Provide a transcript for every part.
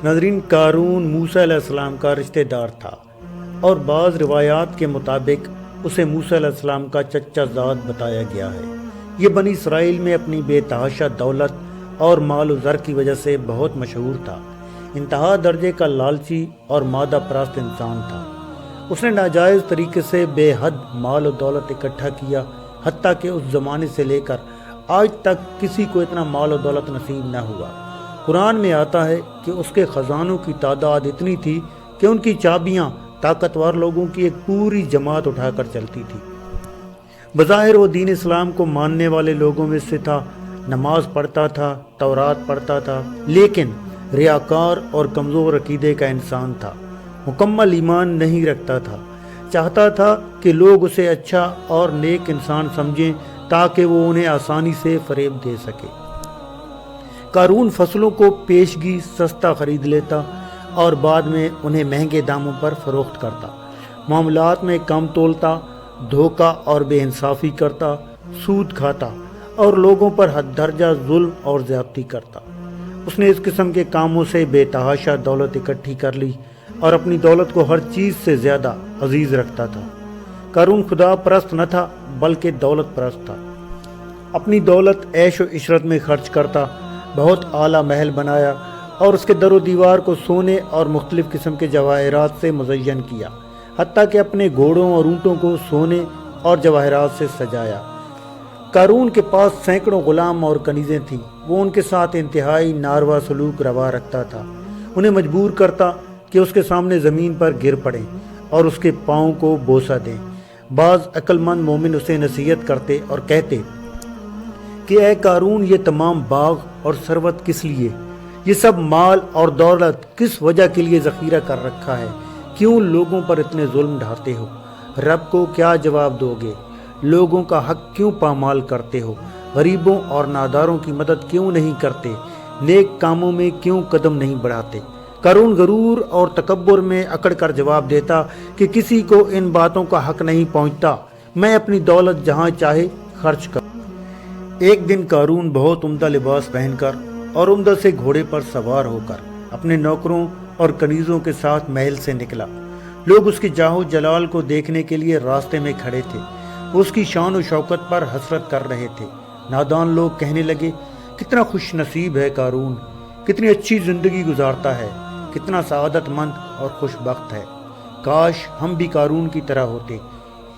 ناظرین، قارون موسیٰ علیہ السلام کا رشتہ دار تھا اور بعض روایات کے مطابق اسے موسیٰ علیہ السلام کا چچا زاد بتایا گیا ہے۔ یہ بنی اسرائیل میں اپنی بے تحاشا دولت اور مال و زر کی وجہ سے بہت مشہور تھا۔ انتہا درجے کا لالچی اور مادہ پرست انسان تھا۔ اس نے ناجائز طریقے سے بے حد مال و دولت اکٹھا کیا، حتیٰ کہ اس زمانے سے لے کر آج تک کسی کو اتنا مال و دولت نصیب نہ ہوا۔ قرآن میں آتا ہے کہ اس کے خزانوں کی تعداد اتنی تھی کہ ان کی چابیاں طاقتور لوگوں کی ایک پوری جماعت اٹھا کر چلتی تھی۔ بظاہر وہ دین اسلام کو ماننے والے لوگوں میں سے تھا، نماز پڑھتا تھا، تورات پڑھتا تھا، لیکن ریاکار اور کمزور عقیدے کا انسان تھا، مکمل ایمان نہیں رکھتا تھا۔ چاہتا تھا کہ لوگ اسے اچھا اور نیک انسان سمجھیں تاکہ وہ انہیں آسانی سے فریب دے سکے۔ قارون فصلوں کو پیشگی سستا خرید لیتا اور بعد میں انہیں مہنگے داموں پر فروخت کرتا، معاملات میں کم تولتا، دھوکہ اور بے انصافی کرتا، سود کھاتا اور لوگوں پر حد درجہ ظلم اور زیادتی کرتا۔ اس نے اس قسم کے کاموں سے بے تحاشا دولت اکٹھی کر لی اور اپنی دولت کو ہر چیز سے زیادہ عزیز رکھتا تھا۔ قارون خدا پرست نہ تھا بلکہ دولت پرست تھا۔ اپنی دولت عیش و عشرت میں خرچ کرتا، بہت اعلیٰ محل بنایا اور اس کے در و دیوار کو سونے اور مختلف قسم کے جواہرات سے مزین کیا، حتیٰ کہ اپنے گھوڑوں اور اونٹوں کو سونے اور جواہرات سے سجایا۔ قارون کے پاس سینکڑوں غلام اور کنیزیں تھیں۔ وہ ان کے ساتھ انتہائی ناروا سلوک روا رکھتا تھا، انہیں مجبور کرتا کہ اس کے سامنے زمین پر گر پڑیں اور اس کے پاؤں کو بوسہ دیں۔ بعض عقل مند مومن اسے نصیحت کرتے اور کہتے کہ اے قارون، یہ تمام باغ اور ثروت کس لیے؟ یہ سب مال اور دولت کس وجہ کے لیے ذخیرہ کر رکھا ہے؟ کیوں لوگوں پر اتنے ظلم ڈھاتے ہو؟ رب کو کیا جواب دو گے؟ لوگوں کا حق کیوں پامال کرتے ہو؟ غریبوں اور ناداروں کی مدد کیوں نہیں کرتے؟ نیک کاموں میں کیوں قدم نہیں بڑھاتے؟ قارون غرور اور تکبر میں اکڑ کر جواب دیتا کہ کسی کو ان باتوں کا حق نہیں پہنچتا، میں اپنی دولت جہاں چاہے خرچ کروں۔ ایک دن قارون بہت عمدہ لباس پہن کر اور عمدہ سے گھوڑے پر سوار ہو کر اپنے نوکروں اور کنیزوں کے ساتھ محل سے نکلا۔ لوگ اس کی جاہ و جلال کو دیکھنے کے لیے راستے میں کھڑے تھے، وہ اس کی شان و شوکت پر حسرت کر رہے تھے۔ نادان لوگ کہنے لگے، کتنا خوش نصیب ہے قارون، کتنی اچھی زندگی گزارتا ہے، کتنا سعادت مند اور خوش بخت ہے، کاش ہم بھی قارون کی طرح ہوتے۔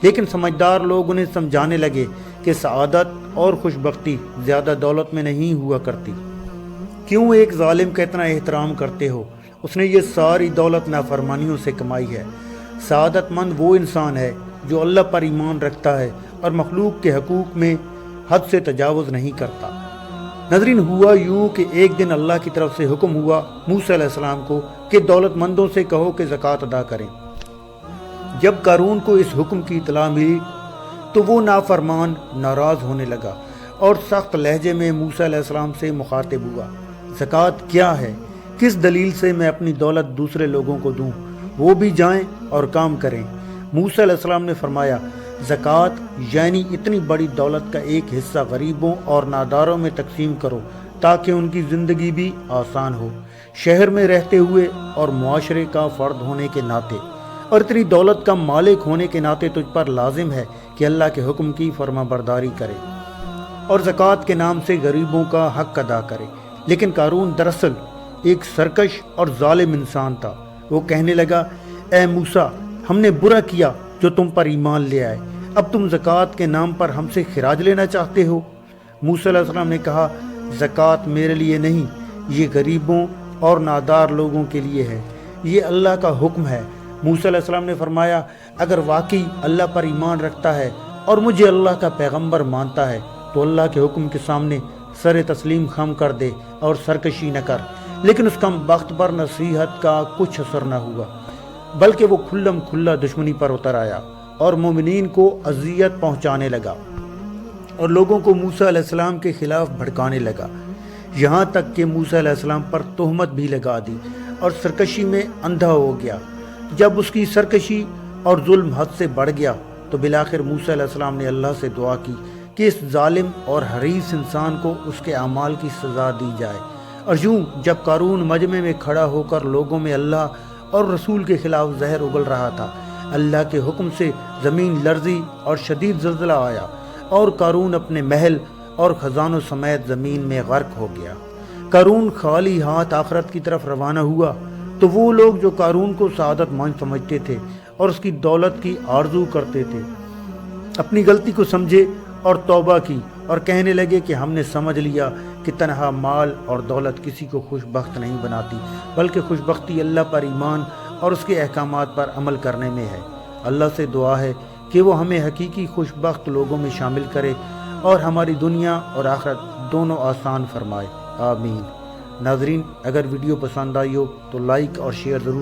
لیکن سمجھدار لوگ انہیں سمجھانے لگے کہ سعادت اور خوش بختی زیادہ دولت میں نہیں ہوا کرتی۔ کیوں ایک ظالم کا اتنا احترام کرتے ہو؟ اس نے یہ ساری دولت نافرمانیوں سے کمائی ہے۔ سعادت مند وہ انسان ہے جو اللہ پر ایمان رکھتا ہے اور مخلوق کے حقوق میں حد سے تجاوز نہیں کرتا۔ ناظرین، ہوا یوں کہ ایک دن اللہ کی طرف سے حکم ہوا موسیٰ علیہ السلام کو کہ دولت مندوں سے کہو کہ زکوٰۃ ادا کریں۔ جب قارون کو اس حکم کی اطلاع ملی تو وہ نافرمان ناراض ہونے لگا اور سخت لہجے میں موسیٰ علیہ السلام سے مخاطب ہوا، زکوٰۃ کیا ہے؟ کس دلیل سے میں اپنی دولت دوسرے لوگوں کو دوں؟ وہ بھی جائیں اور کام کریں۔ موسیٰ علیہ السلام نے فرمایا، زکوٰۃ یعنی اتنی بڑی دولت کا ایک حصہ غریبوں اور ناداروں میں تقسیم کرو تاکہ ان کی زندگی بھی آسان ہو، شہر میں رہتے ہوئے اور معاشرے کا فرد ہونے کے ناطے، اور اتنی دولت کا مالک ہونے کے ناطے تجھ پر لازم ہے کہ اللہ کے حکم کی فرما برداری کرے اور زکوٰۃ کے نام سے غریبوں کا حق ادا کرے۔ لیکن قارون دراصل ایک سرکش اور ظالم انسان تھا۔ وہ کہنے لگا، اے موسیٰ، ہم نے برا کیا جو تم پر ایمان لے آئے، اب تم زکوٰۃ کے نام پر ہم سے خراج لینا چاہتے ہو؟ موسیٰ علیہ السلام نے کہا، زکوٰۃ میرے لیے نہیں، یہ غریبوں اور نادار لوگوں کے لیے ہے، یہ اللہ کا حکم ہے۔ موسیٰ علیہ السلام نے فرمایا، اگر واقعی اللہ پر ایمان رکھتا ہے اور مجھے اللہ کا پیغمبر مانتا ہے تو اللہ کے حکم کے سامنے سر تسلیم خم کر دے اور سرکشی نہ کر۔ لیکن اس کم بخت پر نصیحت کا کچھ اثر نہ ہوا، بلکہ وہ کھلم کھلا دشمنی پر اتر آیا اور مومنین کو اذیت پہنچانے لگا اور لوگوں کو موسیٰ علیہ السلام کے خلاف بھڑکانے لگا، یہاں تک کہ موسیٰ علیہ السلام پر تہمت بھی لگا دی اور سرکشی میں اندھا ہو گیا۔ جب اس کی سرکشی اور ظلم حد سے بڑھ گیا تو بالآخر موسیٰ علیہ السلام نے اللہ سے دعا کی کہ اس ظالم اور حریص انسان کو اس کے اعمال کی سزا دی جائے اور یوں جب قارون مجمع میں کھڑا ہو کر لوگوں میں اللہ اور رسول کے خلاف زہر اگل رہا تھا، اللہ کے حکم سے زمین لرزی اور شدید زلزلہ آیا اور قارون اپنے محل اور خزانوں سمیت زمین میں غرق ہو گیا۔ قارون خالی ہاتھ آخرت کی طرف روانہ ہوا تو وہ لوگ جو قارون کو سعادت مند سمجھتے تھے اور اس کی دولت کی آرزو کرتے تھے، اپنی غلطی کو سمجھے اور توبہ کی اور کہنے لگے کہ ہم نے سمجھ لیا کہ تنہا مال اور دولت کسی کو خوش بخت نہیں بناتی، بلکہ خوش بختی اللہ پر ایمان اور اس کے احکامات پر عمل کرنے میں ہے۔ اللہ سے دعا ہے کہ وہ ہمیں حقیقی خوش بخت لوگوں میں شامل کرے اور ہماری دنیا اور آخرت دونوں آسان فرمائے، آمین۔ ناظرین، اگر ویڈیو پسند آئی ہو تو لائک اور شیئر ضرور